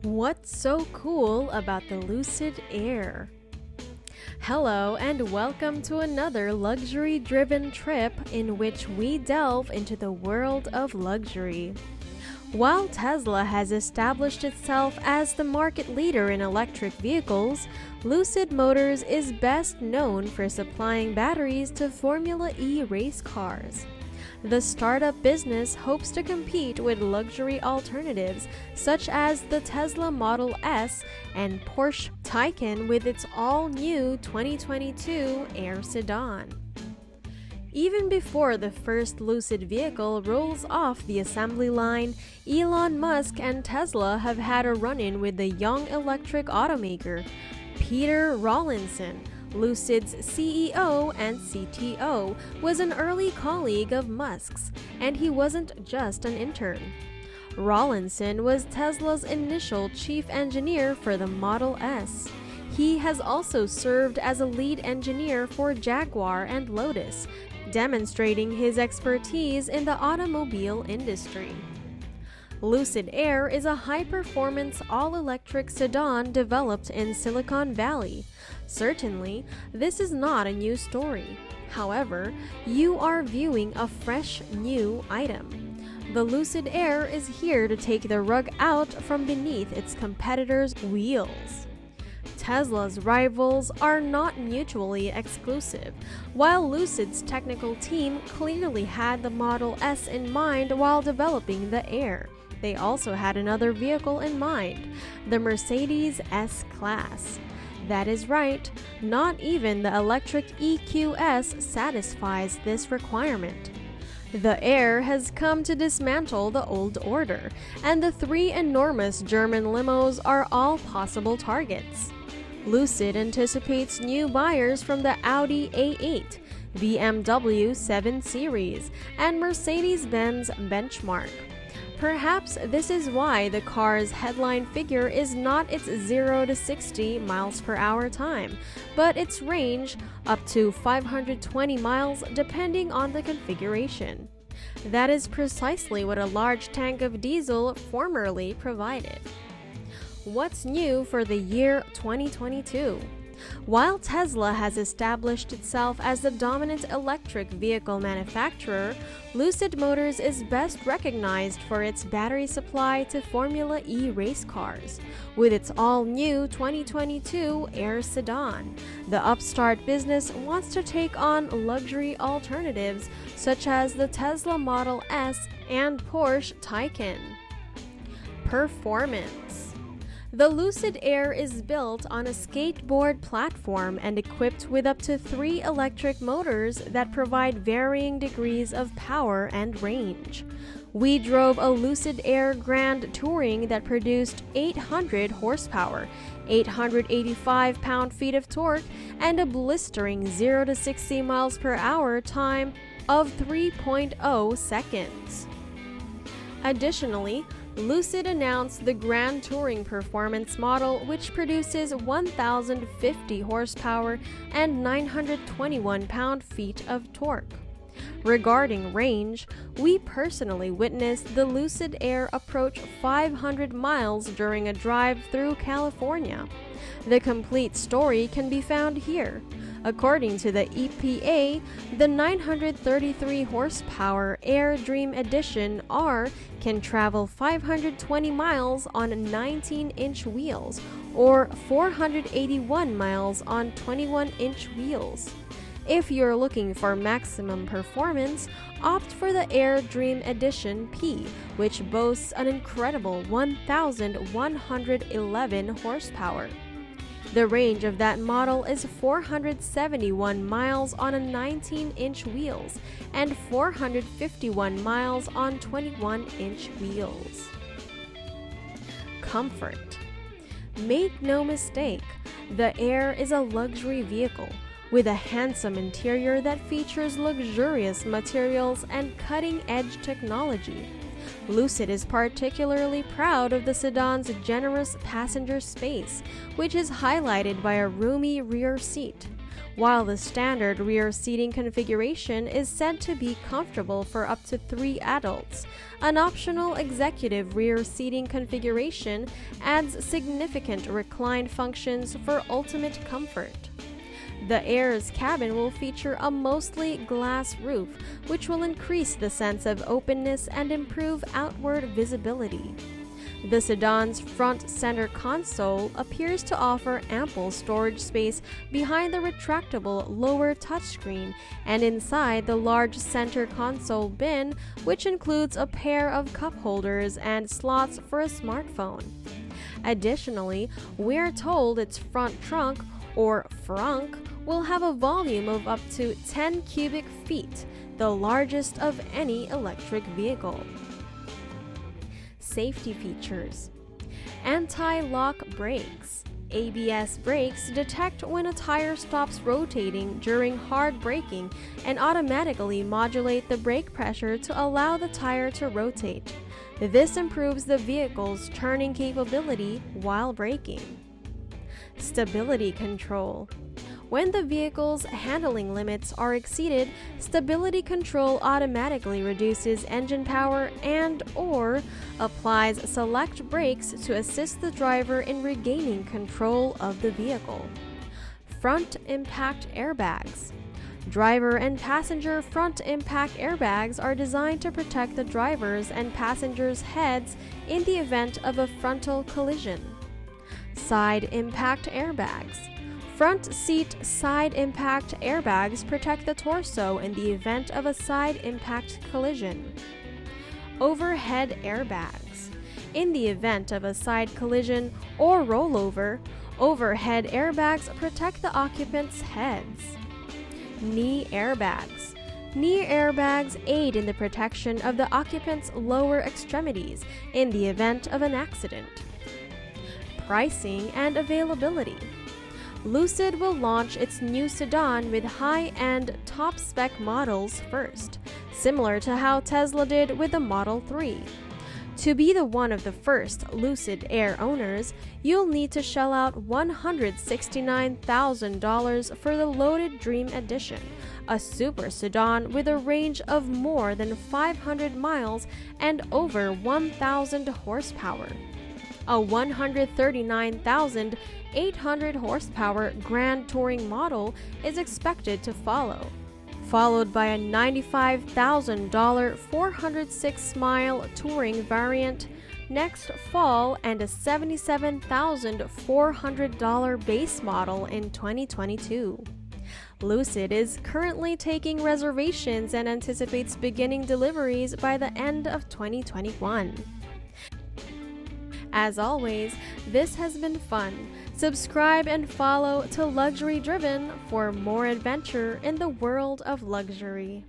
What's so cool about the Lucid Air? Hello and welcome to another luxury-driven trip in which we delve into the world of luxury. While Tesla has established itself as the market leader in electric vehicles, Lucid Motors is best known for supplying batteries to Formula E race cars. The startup business hopes to compete with luxury alternatives such as the Tesla Model S and Porsche Taycan with its all-new 2022 Air sedan. Even before the first Lucid vehicle rolls off the assembly line, Elon Musk and Tesla have had a run-in with the young electric automaker. Peter Rawlinson, Lucid's CEO and CTO, was an early colleague of Musk's, and he wasn't just an intern. Rawlinson was Tesla's initial chief engineer for the Model S. He has also served as a lead engineer for Jaguar and Lotus, demonstrating his expertise in the automobile industry. Lucid Air is a high-performance all-electric sedan developed in Silicon Valley. Certainly, this is not a new story. However, you are viewing a fresh, new item. The Lucid Air is here to take the rug out from beneath its competitors' wheels. Tesla's rivals are not mutually exclusive. While Lucid's technical team clearly had the Model S in mind while developing the Air, they also had another vehicle in mind, the Mercedes S-Class. That is right, not even the electric EQS satisfies this requirement. The Air has come to dismantle the old order, and the three enormous German limos are all possible targets. Lucid anticipates new buyers from the Audi A8, BMW 7 Series, and Mercedes-Benz Benchmark. Perhaps this is why the car's headline figure is not its 0 to 60 miles per hour time, but its range up to 520 miles depending on the configuration. That is precisely what a large tank of diesel formerly provided. What's new for the year 2022? While Tesla has established itself as the dominant electric vehicle manufacturer, Lucid Motors is best recognized for its battery supply to Formula E race cars. With its all-new 2022 Air sedan, the upstart business wants to take on luxury alternatives such as the Tesla Model S and Porsche Taycan. Performance. The Lucid Air is built on a skateboard platform and equipped with up to 3 electric motors that provide varying degrees of power and range. We drove a Lucid Air Grand Touring that produced 800 horsepower, 885 pound-feet of torque, and a blistering 0 to 60 miles per hour time of 3.0 seconds. Additionally, Lucid announced the Grand Touring Performance model, which produces 1,050 horsepower and 921 pound-feet of torque. Regarding range, we personally witnessed the Lucid Air approach 500 miles during a drive through California. The complete story can be found here. According to the EPA, the 933 horsepower Air Dream Edition R can travel 520 miles on 19-inch wheels or 481 miles on 21-inch wheels. If you're looking for maximum performance, opt for the Air Dream Edition P, which boasts an incredible 1,111 horsepower. The range of that model is 471 miles on a 19-inch wheels and 451 miles on 21-inch wheels. Comfort. Make no mistake, the Air is a luxury vehicle with a handsome interior that features luxurious materials and cutting-edge technology. Lucid is particularly proud of the sedan's generous passenger space, which is highlighted by a roomy rear seat. while the standard rear seating configuration is said to be comfortable for up to 3 adults. An optional executive rear seating configuration adds significant recline functions for ultimate comfort. The Air's cabin will feature a mostly glass roof, which will increase the sense of openness and improve outward visibility. The sedan's front center console appears to offer ample storage space behind the retractable lower touchscreen and inside the large center console bin, which includes a pair of cup holders and slots for a smartphone. Additionally, we're told its front trunk, or frunk, will have a volume of up to 10 cubic feet, the largest of any electric vehicle. Safety features: anti-lock brakes. ABS brakes detect when a tire stops rotating during hard braking and automatically modulate the brake pressure to allow the tire to rotate. This improves the vehicle's turning capability while braking. Stability control. When the vehicle's handling limits are exceeded, stability control automatically reduces engine power and/or applies select brakes to assist the driver in regaining control of the vehicle. Front impact airbags. Driver and passenger front impact airbags are designed to protect the driver's and passengers' heads in the event of a frontal collision. Side impact airbags. Front seat side impact airbags protect the torso in the event of a side impact collision. Overhead airbags. In the event of a side collision or rollover, overhead airbags protect the occupants' heads. Knee airbags. Knee airbags aid in the protection of the occupants' lower extremities in the event of an accident. Pricing and availability. Lucid will launch its new sedan with high-end, top-spec models first, similar to how Tesla did with the Model 3. To be one of the first Lucid Air owners, you'll need to shell out $169,000 for the Loaded Dream Edition, a super sedan with a range of more than 500 miles and over 1,000 horsepower. A 139,800 horsepower Grand Touring model is expected to follow, followed by a $95,000 406-mile Touring variant next fall and a $77,400 base model in 2022. Lucid is currently taking reservations and anticipates beginning deliveries by the end of 2021. As always, this has been fun. Subscribe and follow to Luxury Driven for more adventure in the world of luxury.